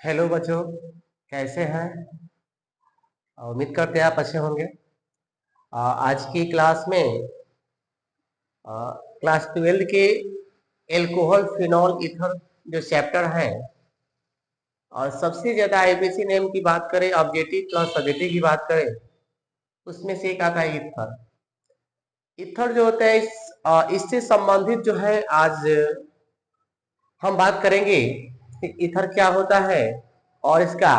Hello बच्चों, कैसे हैं? उम्मीद करते हैं आप अच्छे होंगे। आज की क्लास में क्लास 12 के एल्कोहल फिनॉल ईथर जो चैप्टर है, और सबसे ज्यादा आईपीसी नेम की बात करें, ऑब्जेक्टिव प्लस सब्जेक्टिव की बात करें, उसमें से एक आता है ईथर। ईथर जो होता है इससे संबंधित जो है आज हम बात करेंगे कि ईथर क्या होता है और इसका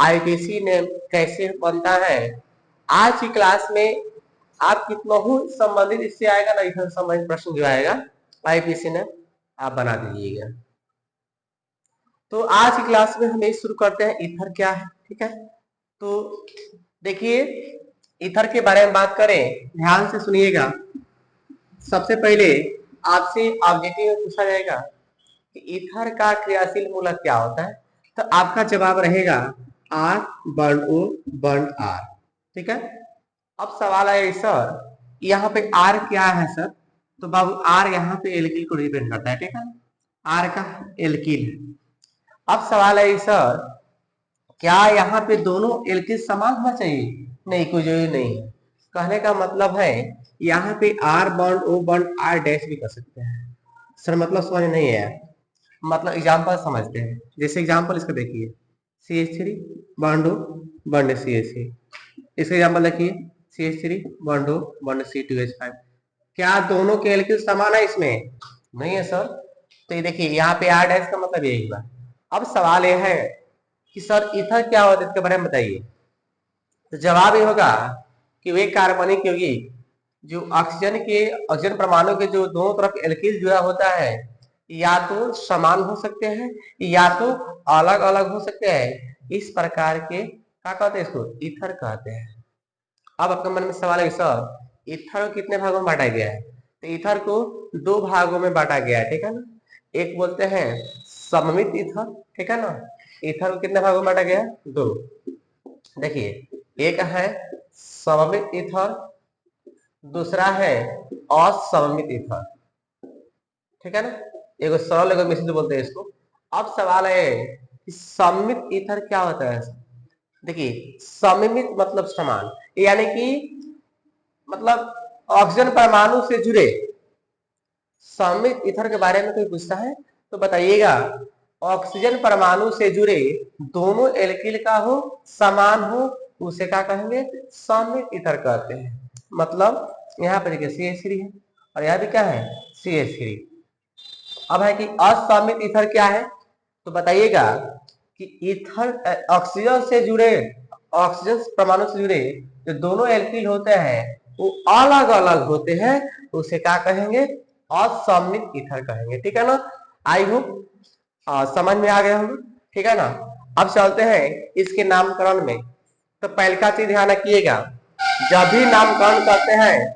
आईपीसी नेम कैसे बनता है। आज की क्लास में आप कितना संबंधित इससे आएगा ना, ईथर संबंधित प्रश्न जो आएगा आईपीसी नेम आप बना दीजिएगा। तो आज की क्लास में हम ये शुरू करते हैं, ईथर क्या है। ठीक है, तो देखिए, ईथर के बारे में बात करें, ध्यान से सुनिएगा। सबसे पहले आपसे ऑब्जेक्टिव में पूछा जाएगा कि ईथर का क्रियाशील मूलक क्या होता है, तो आपका जवाब रहेगा R bond O bond R. ठीक है, अब सवाल है सर यहाँ पे आर क्या है सर, तो बाबू आर यहाँ पे एल्किल को रिप्रेजेंट करता है। ठीक है, आर का एल्किल है। अब सवाल है सर क्या यहाँ पे दोनों एल्किल समान होना चाहिए? नहीं, कोई जरूरी नहीं है। कहने का मतलब है यहाँ पे R bond O bond R dash भी कर सकते हैं। सर मतलब समझ नहीं है, मतलब एग्जाम्पल समझते हैं। जैसे एग्जाम्पल इसका देखिए, CH3 bond O bond CH3, इसका एग्जाम्पल देखिए CH3 bond O bond C2H5। क्या दोनों के एल्किल समान है? इसमें नहीं है सर। तो ये देखिए यहाँ पे आर डैश का मतलब यही हुआ। अब सवाल यह है कि सर ईथर क्या होता है, इसके बारे में बताइए। तो जवाब ये होगा कि वे कार्बनिक यौगिक जो ऑक्सीजन परमाणु के जो दोनों तरफ एल्किल जुड़ा होता है, या तो समान हो सकते हैं या तो अलग अलग हो सकते हैं। इस प्रकार के क्या कहते हैं, इसको ईथर कहते हैं। अब आपके मन में सवाल है सर ईथर को कितने भागों में बांटा गया है? तो ईथर को दो भागों में बांटा गया है। ठीक है ना, एक बोलते हैं सममित ईथर। ठीक है ना, ईथर को कितने भागों में बांटा गया है? दो। देखिए, एक है सममित ईथर, दूसरा है असममित ईथर। ठीक है ना, एगो सरल एगो मिश्रित बोलते हैं इसको। अब सवाल है कि सममित ईथर क्या होता है। देखिए, सममित मतलब समान, यानी कि मतलब ऑक्सीजन परमाणु से जुड़े। सममित ईथर के बारे में कोई पूछता है तो बताइएगा, ऑक्सीजन परमाणु से जुड़े दोनों एल्किल का हो, समान हो, उसे क्या कहेंगे? सममित ईथर कहते हैं। मतलब यहाँ पर देखिए CH3 है और यहाँ भी क्या है? CH3। अब है कि असममित ईथर क्या है, तो बताइएगा कि ईथर ऑक्सीजन से जुड़े, ऑक्सीजन परमाणु से जुड़े जो दोनों एल्किल होते हैं वो अलग अलग होते हैं, उसे क्या कहेंगे? असममित ईथर कहेंगे। ठीक है ना, आई होप समझ में आ गया होगा। ठीक है ना, अब चलते हैं इसके नामकरण में। तो पहला चीज ध्यान रखिएगा, जब भी नामकरण करते हैं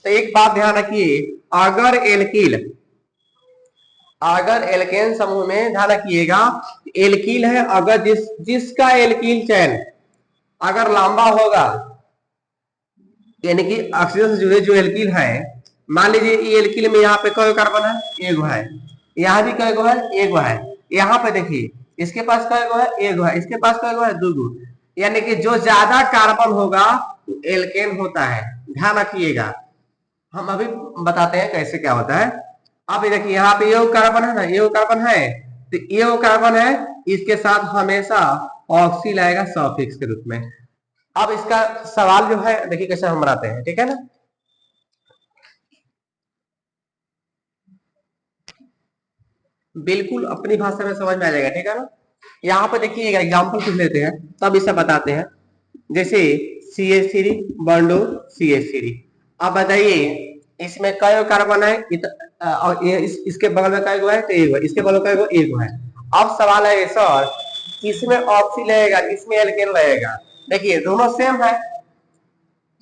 तो एक बात ध्यान रखिए, अगर एल्केन समूह में ध्यान रखिएगा एल्किल है, अगर जिसका एल्किल चयन अगर लंबा होगा, यानी कि ऑक्सीजन से जुड़े जो एल्किल है, मान लीजिए ये एल्किल में यहाँ पे कई कार्बन है? एक है। यहाँ भी कई गो है? एक है। यहाँ पे देखिए इसके पास कई गो है? एक है। इसके पास कई गो है? दो गो। यानी कि जो ज्यादा कार्बन होगा एल्केन होता है। ध्यान रखिएगा, हम अभी बताते हैं कैसे क्या होता है। अब ये देखिए यहाँ पे ये कार्बन है ना, ये कार्बन है, तो ये कार्बन है, इसके साथ हमेशा ऑक्सील आएगा सफिक्स के रूप में। अब इसका सवाल जो है देखिए कैसे हम बनाते हैं। ठीक है ना, बिल्कुल अपनी भाषा में समझ में आ जाएगा। ठीक है ना, यहाँ पे देखिए एग्जाम्पल कुछ लेते हैं तब इसे बताते हैं। जैसे CH3 बॉन्डो CH3। अब बताइए इसमें कई कार्बन है? और इसके बगल में कई गो है? तो एक है। इसके बगल में कई गो? एक है। अब सवाल है सर किसमें ऑक्सी लगेगा, किसमें एल्केन लगेगा? देखिए दोनों सेम है,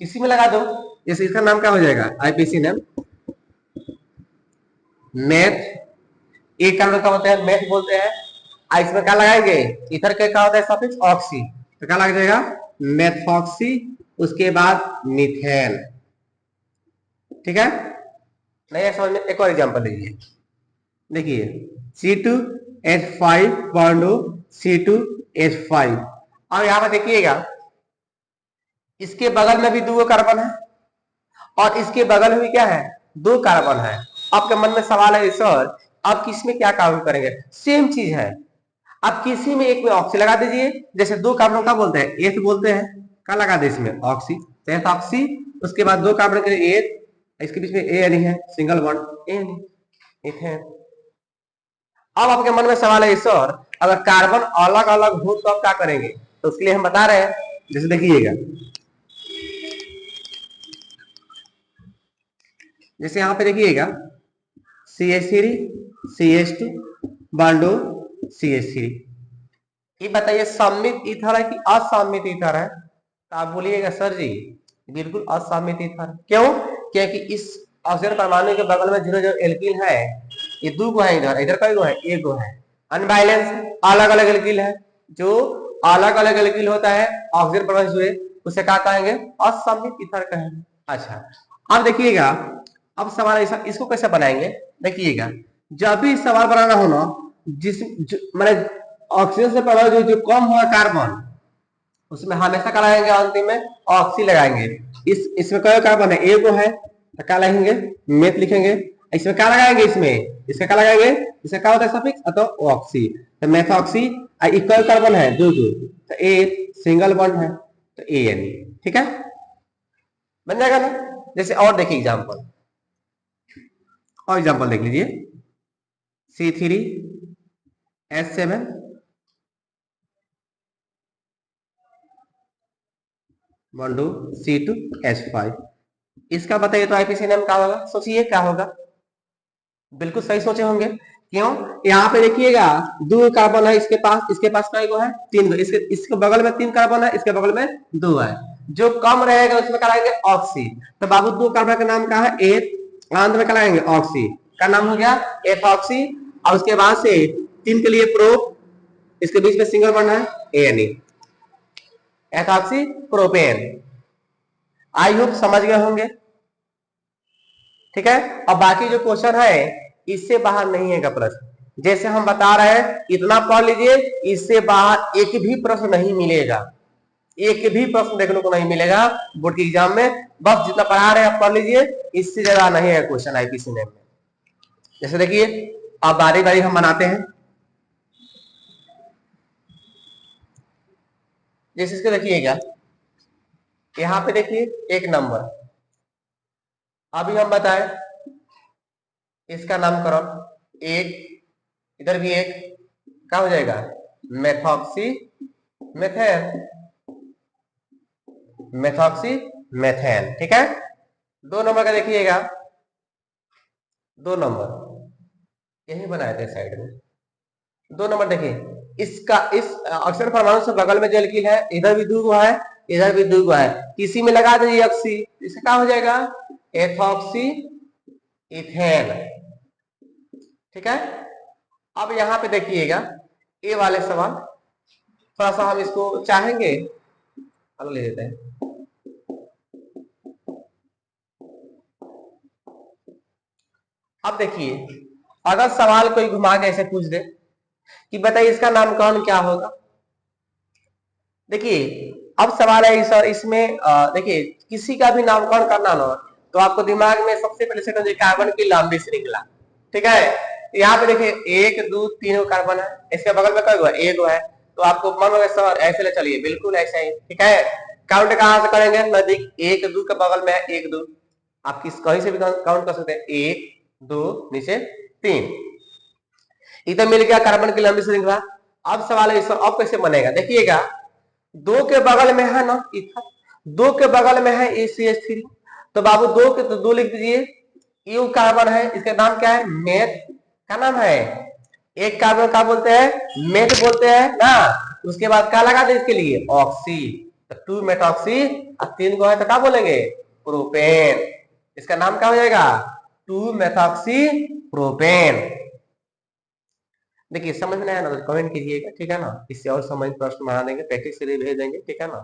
इसी में लगा दो। जैसे इसका नाम क्या हो जाएगा? IPC name meth. एक कार्बन का होता है मेथ बोलते हैं। इसमें क्या लगाएंगे? इधर के क्या होता है सफिक्स? ऑक्सी, तो क्या लग जाएगा? मेथॉक्सी, उसके बाद मीथेन। ठीक है, नहीं समझ में? एक और एग्जांपल लीजिए, देखिए C2H5 बॉन्डो C2H5। अब यहां पर देखिएगा इसके बगल में भी दो कार्बन है और इसके बगल में भी क्या है, दो कार्बन है। आपके मन में सवाल है सर आप किस में क्या काम करेंगे, सेम चीज है। आप किसी में एक में ऑक्सी लगा दीजिए, जैसे दो कार्बन का बोलते हैं एथ बोलते हैं, क्या लगा दे इसमें ऑक्सी, तो एथ ऑक्सी। उसके बाद दो कार्बन के लिए एथ, इसके बीच में ए नहीं है, सिंगल बॉन्ड ए इथेन। अब आपके मन में सवाल है सर अगर कार्बन अलग अलग हो तो आप क्या करेंगे, तो उसके लिए हम बता रहे हैं, जैसे देखिएगा जैसे यहाँ पे देखिएगा CH3 CH2 बांडो CH3। ये बताइए सममित ईथर है कि असममित ईथर है, तो आप बोलिएगा सर जी बिल्कुल असममित ईथर। क्यों, क्योंकि इस ऑक्सीजन परमाणु के बगल में जो एल्किल है ये दो गो है, इधर इधर कई गो है, एक गो है। अनबैलेंस अलग अलग एल्किल है, जो अलग अलग एल्किल होता है ऑक्सीजन परमाणु जुड़े उसे क्या कहेंगे, असममित ईथर कहेंगे। अच्छा अब देखिएगा, अब सवाल ऐसा इसको कैसे बनाएंगे, देखिएगा जब भी सवाल बनाना हो ना जिस मतलब ऑक्सीजन से पहले जो कम हुआ कार्बन उसमें हमेशा क्या लगाएंगे, अंतिम में ऑक्सी लगाएंगे। इसमें कई कार्बन है, एक है तो क्या लिखेंगे, मेथ लिखेंगे। इसमें क्या लगाएंगे, इसमें क्या लगाएंगे, इसमें क्या होता है सफिक्स तो ऑक्सी, तो मेथॉक्सी। कई कार्बन है दो दो, तो ए सिंगल बॉन्ड है तो ए एन, ठीक है बन जाएगा ना। जैसे और देखिए एग्जाम्पल, और एग्जाम्पल देख लीजिए C3H7 बॉन्डो C2H5। इसका बताइए तो आईपीसी नेम क्या होगा, सोचिए क्या होगा, बिल्कुल सही सोचे होंगे। क्यों, यहाँ पे देखिएगा दो कार्बन है इसके पास कई गो है, तीन गो, इसके बगल में तीन कार्बन है, इसके बगल में दो है, जो कम रहेगा उसमें क्या लगाएंगे ऑक्सी। तो बाबू दो कार्बन का नाम क्या है एथ, अंत में क्या लगाएंगे ऑक्सी, का नाम हो गया एथॉक्सी। और उसके बाद से तीन के लिए प्रोप, इसके बीच में सिंगल बॉन्ड है एन, एथॉक्सी प्रोपेन। आई होप समझ गए होंगे, ठीक है। अब बाकी जो क्वेश्चन है इससे बाहर नहीं है का प्रश्न, जैसे हम बता रहे हैं इतना पढ़ लीजिए, इससे बाहर एक भी प्रश्न नहीं मिलेगा, एक भी प्रश्न देखने को नहीं मिलेगा बोर्ड के एग्जाम में। बस जितना पढ़ा रहे हैं आप पढ़ लीजिए, इससे ज्यादा नहीं है क्वेश्चन आईपीसी में। जैसे देखिए अब बारी बारी हम बनाते हैं, जैसे इसको देखिएगा यहाँ पे देखिए एक नंबर, अभी हम बताएं इसका नामकरण एक, इधर भी एक, क्या हो जाएगा मेथॉक्सी मेथेन, मेथॉक्सी मेथेन, ठीक है। दो नंबर का देखिएगा, दो नंबर यही बनाए थे साइड में, दो नंबर देखिए इसका इस अक्षर परमाणु से बगल में जो एल्किल है इधर भी दो है, इधर भी दो है, किसी में लगा दीजिए ऑक्सी, इसका क्या हो जाएगा एथॉक्सी इथेन, ठीक है। अब यहां पे देखिएगा ए वाले सवाल, थोड़ा सा हम इसको चाहेंगे अलग ले लेते हैं। अब देखिए अगर सवाल कोई घुमा के ऐसे पूछ दे कि बताइए इसका नामकरण क्या होगा, देखिए अब सवाल है सर इसमें देखिए किसी का भी नामकरण करना ना तो आपको दिमाग में सबसे पहले सेकंड कार्बन की लंबी श्रृंखला, ठीक है। यहाँ पे देखिए एक दो तीन कार्बन है, इसके बगल में कई गो है, एक गो है, तो आपको मन होगा सर ऐसे ले चलिए, बिल्कुल ऐसा ही, ठीक है। काउंट कहां से करेंगे, नजदीक एक दो के बगल में है एक दो, आप किस कहीं से भी काउंट कर सकते हैं, एक दो नीचे तीन, इधर मिल गया कार्बन की लंबी श्रृंखला। अब सवाल है सर अब कैसे बनेगा, देखिएगा दो के बगल में है ना इथर, दो के बगल में है ACH3, तो बाबू दो के तो दो लिख दीजिए, यू कार्बन है इसका नाम क्या है मेथ, क्या नाम है, एक कार्बन का बोलते हैं मेथ बोलते हैं ना, उसके बाद क्या लगा दे इसके लिए ऑक्सी, तो टू मेथॉक्सी, और तीन को है तो क्या बोलेंगे प्रोपेन, इसका नाम क्या हो जाएगा टू मेथॉक्सी प्रोपेन। देखिए समझ में आया ना तो कमेंट कीजिएगा, ठीक है ना, इससे और समझ प्रश्न बना देंगे, प्रैक्टिस के लिए भेज देंगे, ठीक है ना।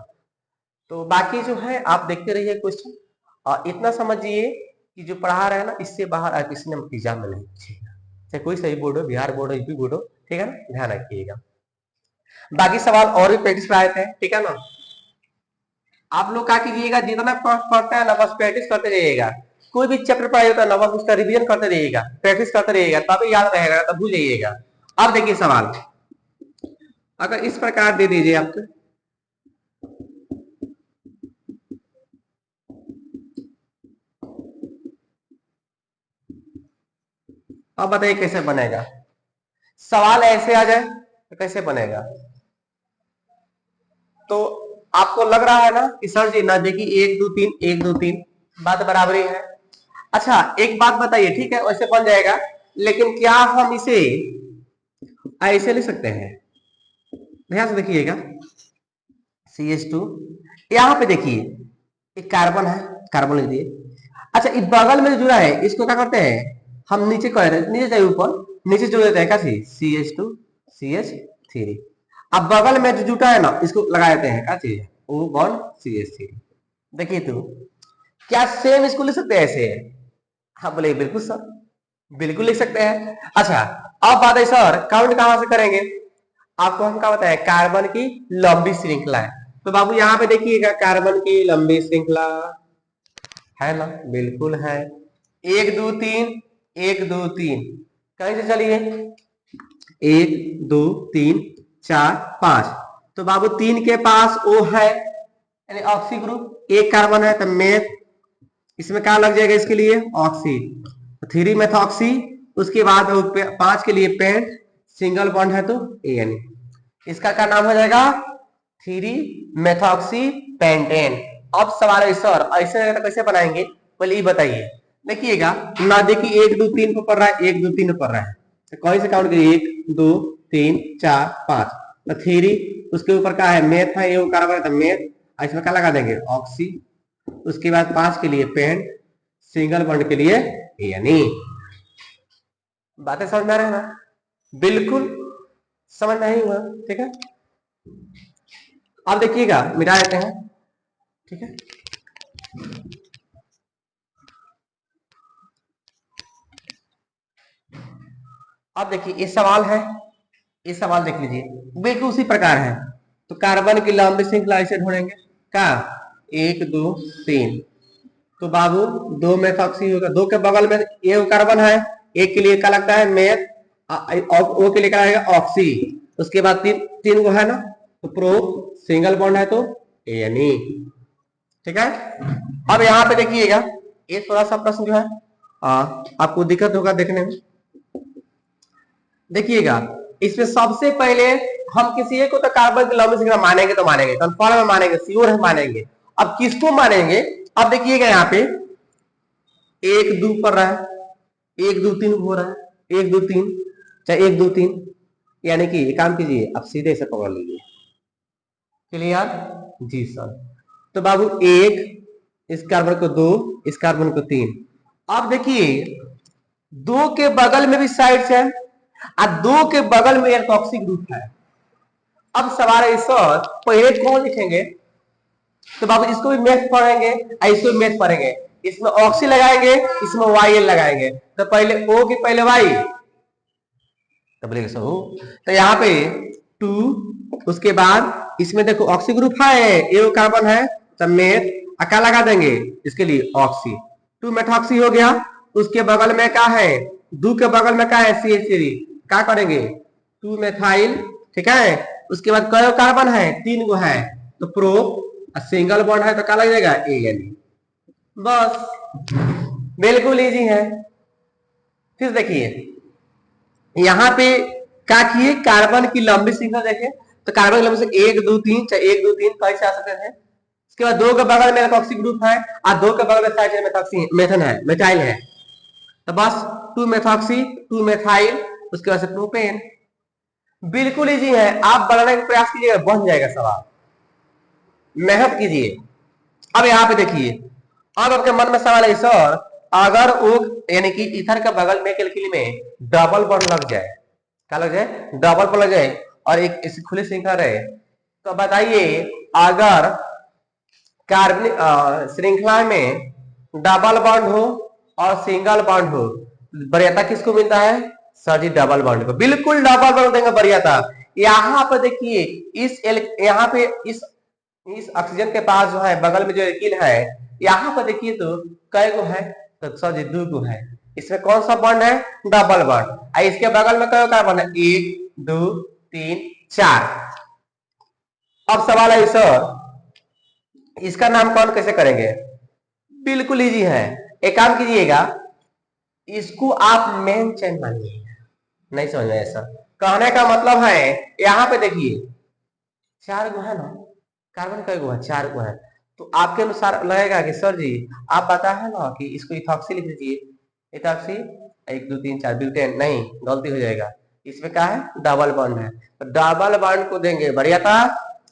तो बाकी जो है आप देखते रहिए क्वेश्चन, और इतना समझिए कि जो पढ़ा रहे हैं ना इससे बाहर आईपीसी ने एग्जाम में नहीं पूछेगा, चाहे कोई सही बोर्ड हो, बिहार बोर्ड हो, यूपी बोर्ड हो, ठीक है ना, ध्यान रखिएगा। बाकी सवाल और भी प्रैक्टिस कराए थे, ठीक है ना। आप लोग क्या कीजिएगा, जितना पढ़ता है ना बस प्रैक्टिस करते रहिएगा। कोई भी चैप्टर पढ़ाई होता है ना बस उसका रिवीजन करते रहिएगा, प्रैक्टिस करते रहिएगा, तब याद रहेगा, तब भूल जाइएगा। अब देखिए सवाल अगर इस प्रकार दे दीजिए आपको, अब बताइए कैसे बनेगा। सवाल ऐसे आ जाए तो कैसे बनेगा। तो आपको लग रहा है ना कि सर जी ना देखिए 1 2 3 1 2 3 बात बराबरी है। अच्छा एक बात बताइए, ठीक है वैसे बन जाएगा, लेकिन क्या हम इसे ऐसे लिख सकते हैं। ध्यान से देखिएगा, CH2 यहां पे देखिए एक कार्बन है, कार्बन लिख दिए। अच्छा इस बगल में जुड़ा है इसको क्या करते हैं, हम नीचे कर रहे नीचे जाइए ऊपर, नीचे जोड़ देते हैं क्या चीज CH2 CH3। अब बगल में जो जुटा है ना इसको लगा देते हैं क्या चीज O1 CH3। देखिए तो क्या सेम इसको लिख सकते हैं ऐसे। हाँ बोले बिल्कुल सर, बिल्कुल लिख सकते हैं। अच्छा अब बात है सर काउंट कहां से करेंगे। आपको हम क्या बताया, कार्बन की लंबी श्रृंखला है। तो बाबू यहाँ पे देखिएगा कार्बन की लंबी श्रृंखला है ना, बिल्कुल है। 1 2 3 1 2 3 कहीं से चलिए 1 2 3 4 5। तो बाबू 3 के पास O है यानी ऑक्सी ग्रुप, एक कार्बन है तो मेथ, इसमें क्या लग जाएगा इसके लिए ऑक्सी, 3 मेथॉक्सी। उसके बाद 5 के लिए पेंट, सिंगल बॉन्ड है तो एन, इसका क्या नाम हो जाएगा 3 मेथॉक्सी पेंटेन। अब सवाल है सर ऐसे तो कैसे बनाएंगे, पहले ये बताइए। देखिएगा ना देखिए 1 2 3 को पढ़ रहा है, 1 2 3 को पढ़ रहा है, तो कौन से काउंट करिए 1 2 3 4 5, तो 3 उसके ऊपर क्या है मेथ है, ये कार्बन है तो मेथ, इसमें क्या लगा देंगे ऑक्सी। उसके बाद 5 के लिए पेंट, सिंगल बॉन्ड के लिए यानी। बातें समझ में आ रहे हैं ना, बिल्कुल समझ में नहीं हुआ, ठीक है। अब देखिएगा मिटा देते हैं, ठीक है। अब देखिए ये सवाल है, ये सवाल देख लीजिए बिल्कुल उसी प्रकार है। तो कार्बन की लंबी श्रृंखला ऐसे ढूंढेंगे क्या 1 2 3। तो बाबू 2 मेथॉक्सी होगा, 2 के बगल में ये कार्बन है, एक के लिए क्या लगता है मेथ, ओ के लिए क्या लगेगा ऑक्सी। उसके बाद 3 को है ना तो प्रो, सिंगल बॉन्ड है तो एनी, ठीक है। अब यहाँ पे देखिएगा ये थोड़ा सा प्रश्न जो है आपको दिक्कत होगा देखने में। देखिएगा इसमें सबसे पहले हम किसी एक को तो कार्बन की लंबी श्रृंखला मानेंगे, तो मानेंगे कंफर्म में मानेंगे, श्योर है मानेंगे। अब किसको मानेंगे, अब देखिएगा यहाँ पे 1 2 पर रहा है, 1 2 3 हो रहा है 1 2 3, चाहे 1 2 3, यानी कि काम कीजिए अब सीधे से पकड़ लीजिए, क्लियर जी सर। तो बाबू 1, इस कार्बन को 2, इस कार्बन को 3। अब देखिए 2 के बगल में भी साइड है और 2 के बगल में एल्कोक्सी ग्रुप है। अब सवाल है सर पहले कौन लिखेंगे, तो बाबू इसको भी मैथ पढ़ेंगे और इसको भी मैथ पढ़ेंगे, इसमें ऑक्सी लगाएंगे इसमें वाई एल लगाएंगे, तो पहले ओ की पहले वाई, तो बोलेंगे सर तो यहाँ पे 2, उसके बाद इसमें देखो ऑक्सी ग्रुप है, ए कार्बन है तो मेथ अका लगा देंगे इसके लिए ऑक्सी, 2 मेथॉक्सी हो गया। उसके बगल में क्या है 2 के बगल में क्या है CH3, क्या करेंगे 2 मेथाइल, ठीक है। उसके बाद कई कार्बन है 3 गो है तो प्रो, सिंगल बॉन्ड है तो क्या लग जाएगा एन, बस बिल्कुल इजी है। फिर देखिए यहाँ पे क्या किए कार्बन की लंबी श्रृंखला देखे, तो कार्बन की लंबी से 1 2 3, चाहे 1 2 3 कैसे आ सकते हैं। उसके बाद 2 के बगल में एल्कोक्सी ग्रुप है और 2 के बगल में साइड मेथॉक्सी मेथन है मेथाइल है, तो बस 2 मेथॉक्सी 2 मेथाइल, उसके बाद से प्रोपेन। बिल्कुल इजी है, आप बनाने का प्रयास कीजिएगा बन जाएगा सवाल, मेहनत कीजिए। अब यहाँ पे देखिए अब आपके मन में सवाल है सर अगर वो यानी कि ईथर के बगल में एल्किल में डबल बॉन्ड लग जाए, क्या लग जाए डबल बॉन्ड लग जाए और एक इस खुली श्रृंखला रहे, तो बताइए अगर कार्बन श्रृंखला में डबल बॉन्ड हो और सिंगल बॉन्ड हो, वरीयता किसको मिलता है सर जी डबल बॉन्ड को, बिल्कुल डबल बॉन्ड देंगे वरीयता। यहाँ पर देखिए यहाँ पे इस ऑक्सीजन के पास जो है बगल में जो एल्किल है, यहाँ पर देखिए तो कई गो है, तो सर जी 2 गो है। इसमें कौन सा बॉन्ड है? Double bond. और इसके बगल में कई कार्बन है? 1 2 3 4। अब सवाल है सर इसका नाम कौन कैसे करेंगे? बिल्कुल इजी है। एक काम कीजिएगा, इसको आप मेन चेन मानिए। नहीं समझ में ऐसा कहने का मतलब है, यहाँ पे देखिए 4 गो है ना, कार्बन कई गो है? 4 गो है। तो आपके अनुसार लगेगा कि सर जी आप पता है ना कि इसको इथॉक्सी लिख दीजिए। Ethoxy 1 2 3 4 butane. नहीं, गलती हो जाएगा। इसमें क्या है? डबल बॉन्ड है। तो डबल बॉन्ड को देंगे बढ़िया,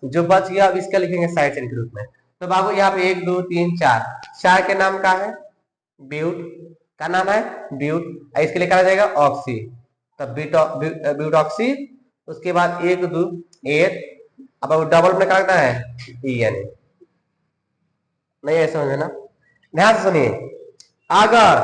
जो बच गया अब इसका लिखेंगे साइड चेन के रूप में। तो बाबू यहाँ पे 1 2 3 4, 4 के नाम का है ब्यूट, का नाम है ब्यूट। इसके लिए क्या जाएगा? ऑक्सी। तब ब्यूटॉक्सी। उसके बाद 1 2 8, अब डबल में क्या लगता है? यानी नहीं ऐसा समझे ना, ध्यान से सुनिए। अगर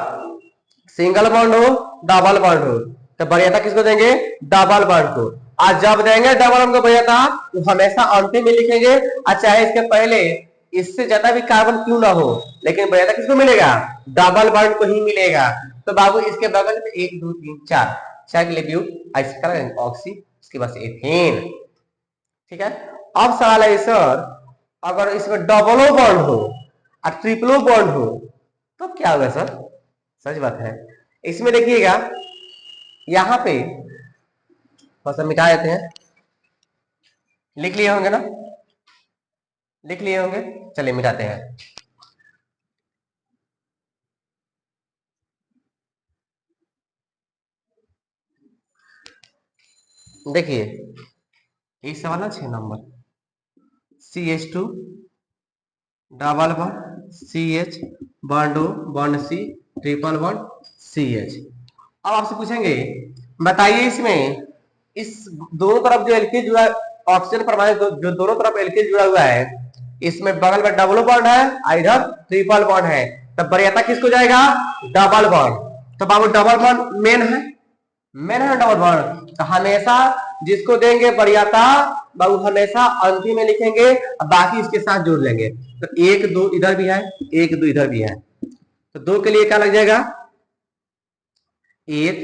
सिंगल बॉन्ड हो, डबल बॉन्ड हो, तो वरीयता किसको देंगे? डबल बॉन्ड को। आज जब देंगे डबल बॉन्ड को वरीयता, तो हमेशा अंतिम में लिखेंगे। और चाहे इसके पहले इससे ज्यादा भी कार्बन क्यों ना हो, लेकिन वरीयता किसको मिलेगा? डबल बॉन्ड को ही मिलेगा। तो बाबू इसके बगल में 1 2 3 4, 4 के लिए ब्यूट, ऑक्सी, उसके बाद एथेन। ठीक है। अब सवाल है सर अगर इसमें डबलो बॉन्ड हो और ट्रिपलो बॉन्ड हो तो क्या होगा सर? सच बात है। इसमें देखिएगा यहाँ पे थोड़ा सा मिटा देते हैं। लिख लिए होंगे ना? लिख लिए होंगे, चलिए मिटाते हैं। देखिए इस सवाल है 6 number, CH2 double bond CH, bond O, bond C, triple bond CH। अब आपसे पूछेंगे बताइए इसमें इस दोनों तरफ जो एल्किल जुड़ा, ऑक्सीजन परमाणु जो दोनों तरफ एल्किल जुड़ा हुआ है, इसमें बगल में डबल बॉन्ड है, इधर ट्रिपल बॉन्ड है, तब वरीयता किसको जाएगा? Double bond. तो बाबू डबल बॉन्ड मेन है, मेन है डबल बॉन्ड, तो हमेशा जिसको देंगे वरीयता बाबू हमेशा अंतिम में लिखेंगे, बाकी इसके साथ जोड़ लेंगे। तो 1 2 इधर भी है, 1 2 इधर भी है, तो 2 के लिए क्या लग जाएगा? 8।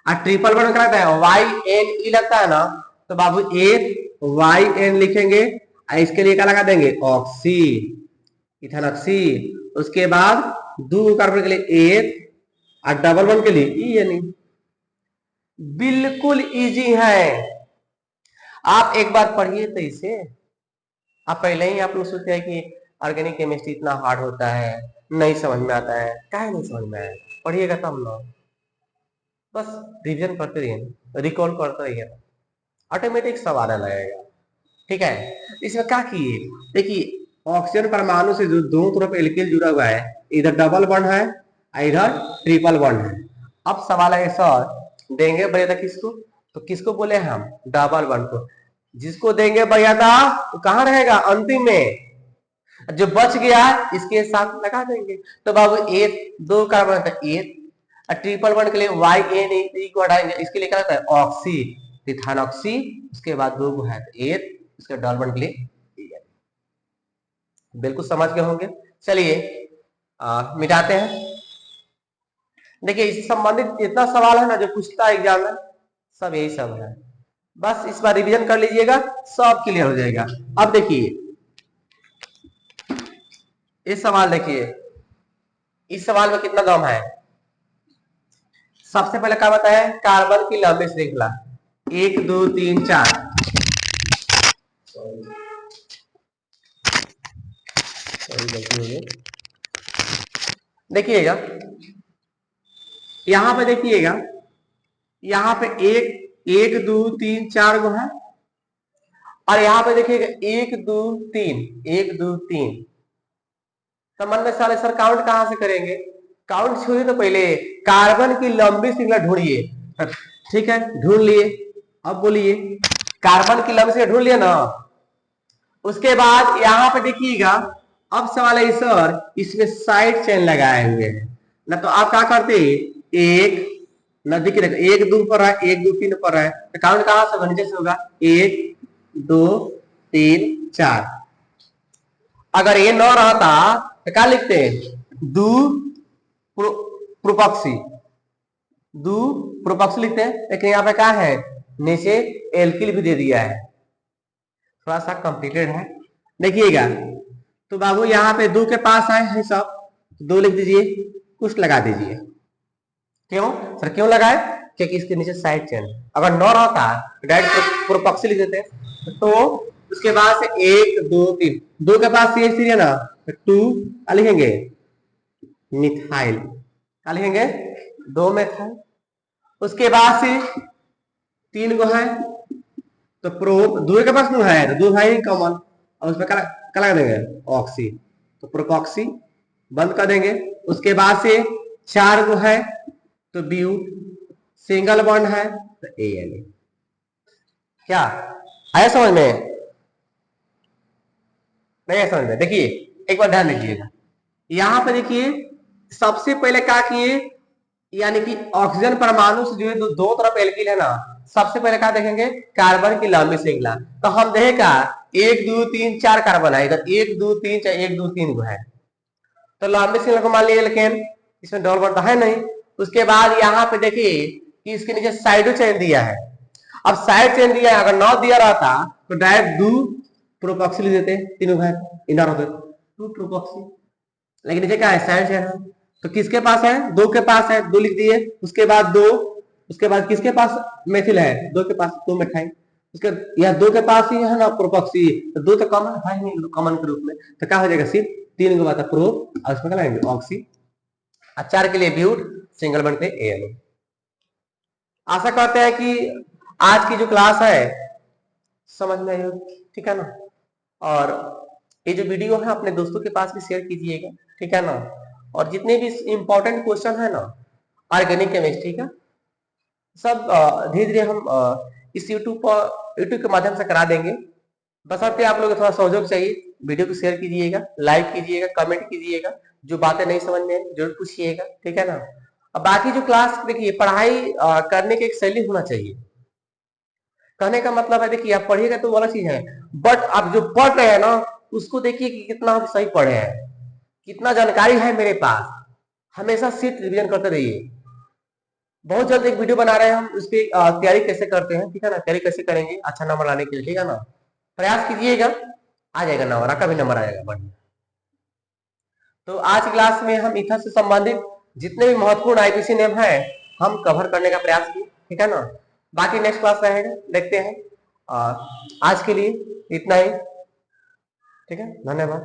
और ट्रिपल बॉन्ड क्या लगता है? YNE लगता है ना, तो बाबू 8 YN लिखेंगे। इसके लिए क्या लगा देंगे? ऑक्सी, इथेनॉक्सी। उसके बाद 2 कार्बन के लिए 8 और डबल बॉन्ड के लिए ENE। बिल्कुल इजी है, आप एक बार पढ़िए तो इसे। आप पहले ही आप लोग सोचते हैं कि ऑर्गेनिक केमिस्ट्री इतना हार्ड होता है, नहीं समझ में आता है। काहे नहीं समझ में आया? पढ़िएगा तब ना, बस रिविजन करते रहिए, रिकॉल करते रहिए, ऑटोमेटिक सब आने लगेगा। ठीक है। इसमें क्या किए? देखिए ऑक्सीजन परमाणु से जो दोनों तरफ एल्किल जुड़ा हुआ है, इधर डबल बॉन्ड है, इधर ट्रिपल बॉन्ड है। अब सवाल है सर देंगे वरीयता किसको? तो किसको बोले हम? डबल बॉन्ड को। जिसको देंगे वरीयता तो कहाँ रहेगा? अंतिम में। जो बच गया इसके साथ लगा देंगे। तो बाबू 8 2 कार्बन का 8, ट्रिपल बॉन्ड के लिए YNE को हटाएंगे, इसके लिए क्या होता है? ऑक्सी, इथेनॉक्सी। उसके बाद 2 है 8, उसके डबल बॉन्ड के लिए। बिल्कुल समझ गए होंगे। चलिए मिटाते हैं। देखिए इससे संबंधित जितना सवाल है ना जो पूछता है एग्जाम में, सब यही सब है। बस इस बार रिवीजन कर लीजिएगा, सब क्लियर हो जाएगा। अब देखिए इस सवाल, देखिए इस सवाल में कितना दम है। सबसे पहले क्या बताया? कार्बन की लंबी श्रृंखला 1 2 3 4। देखिएगा यहां पे, देखिएगा यहां पे 1 2 3 4 गो है, और यहां पे देखिएगा 1 2 3 1 2 3। तो मन में साले सर काउंट कहां से करेंगे? काउंट छोड़िए, तो पहले कार्बन की लंबी श्रृंखला ढूंढिए। ठीक है, ढूंढ लिए। अब बोलिए कार्बन की लंबी श्रृंखला ढूंढ लिया ना। उसके बाद यहां पे देखिएगा, अब सवाल है सर इसमें साइड चेन लगाए हुए हैं ना, तो आप क्या करते? 1 नजदीकी देखो, 1 2 पर है, 1 2 3 पर है, तो काउंट कहां से नीचे से होगा, 1 2 3 4। अगर ये 9 रहता तो क्या लिखते हैं, दू प्रोपॉक्सी, दू प्रोपॉक्सी लिखते हैं, लेकिन यहाँ पे क्या है, नीचे एल्किल भी दे दिया है, थोड़ा सा कॉम्प्लिकेटेड है, देखिएगा। तो बाबू यहाँ पे 2 के पास है सब, 2 लिख दीजिए, कुछ लगा दीजिए। क्यों सर, क्यों लगाए, क्योंकि इसके नीचे साइड चेन, अगर 9 रहता डायरेक्ट प्रोपॉक्सी लिख देते, तो उसके बाद से 1 2 3, 2 के पास CH3 है ना, तो 2 लिखेंगे मिथाइल, क्या लिखेंगे, 2 मिथाइल। उसके बाद से 3 गो है, तो प्रो 2 के पास क्यों है, तो 2 है कॉमन, और उसमें क्या लगा देंगे, ऑक्सी, तो प्रोपॉक्सी बंद कर देंगे। उसके बाद से 4 गो है, तो ब्यूट, सिंगल बॉन्ड है तो ANA। क्या आया समझ में, नहीं आया समझ में, देखिए एक बार ध्यान दीजिएगा, यहां पे देखिए सबसे पहले क्या किए, यानी कि ऑक्सीजन परमाणु से जो है दो तरफ एल्किल है ना, सबसे पहले क्या देखेंगे, कार्बन की लंबी श्रृंखला, तो हम देखेगा 1 2 3 4 कार्बन आएगा, 1 2 3 चाहे 1 2 3 है, तो लंबी श्रृंखला को मान लिया, लेकिन इसमें डबल बॉन्ड तो है नहीं। उसके बाद यहाँ पे देखिए कि इसके नीचे साइडो चेन दिया है, अब साइड चेन दिया है, अगर 9 दिया रहता तो डायरेक्ट 2 प्रोपॉक्सी लिख देते, तीनों भाई इनर होते 2 प्रोपॉक्सी, लेकिन नीचे क्या है, साइड चेन है, तो किसके पास है, 2 के पास है, 2 लिख दिए। उसके बाद 2, उसके बाद किसके पास मेथिल है, 2 के पास 2 मिथाइल, उसके यह 2 के पास ही है ना प्रोपॉक्सी, तो 2 तो कॉमन है नहीं, कॉमन के रूप में, तो क्या हो जाएगा, सिर्फ 3 के बाद प्रो, और उसमें क्या लगाएंगे ऑक्सी, 4 के लिए ब्यूट, सिंगल बनते ANO। आशा करते हैं कि आज की जो क्लास है समझ में आई होगी, ठीक है ना, और ये जो वीडियो है अपने दोस्तों के पास भी शेयर कीजिएगा, ठीक है ना, और जितने भी इंपॉर्टेंट क्वेश्चन है ना ऑर्गेनिक केमिस्ट्री का, सब धीरे धीरे हम इस यूट्यूब के माध्यम से करा देंगे, बशर्ते आप लोग थोड़ा सहयोग चाहिए, वीडियो को शेयर कीजिएगा, लाइक कीजिएगा, कमेंट कीजिएगा, जो बातें नहीं समझ में जरूर पूछिएगा, ठीक है ना। अब बाकी जो क्लास देखिए, पढ़ाई करने की एक शैली होना चाहिए, कहने का मतलब है देखिए आप पढ़िएगा तो वाला चीज है, बट आप जो पढ़ रहे हैं ना उसको देखिए कि कितना आप सही पढ़े हैं, कितना जानकारी है मेरे पास, हमेशा सीट रिवीजन करते रहिए। बहुत जल्द एक वीडियो बना रहे हैं हम, उस पर तैयारी कैसे करते हैं, ठीक है ना, तैयारी कैसे करेंगे अच्छा नंबर लाने के लिए, ठीक है ना, प्रयास कीजिएगा, आ जाएगा नंबर, आपका भी नंबर आएगा बढ़िया। तो आज की क्लास में हम इथर से संबंधित जितने भी महत्वपूर्ण IPC नेम है हम कवर करने का प्रयास किए, ठीक है ना, बाकी नेक्स्ट क्लास रहेगा, देखते हैं। आज के लिए इतना ही, ठीक है, धन्यवाद।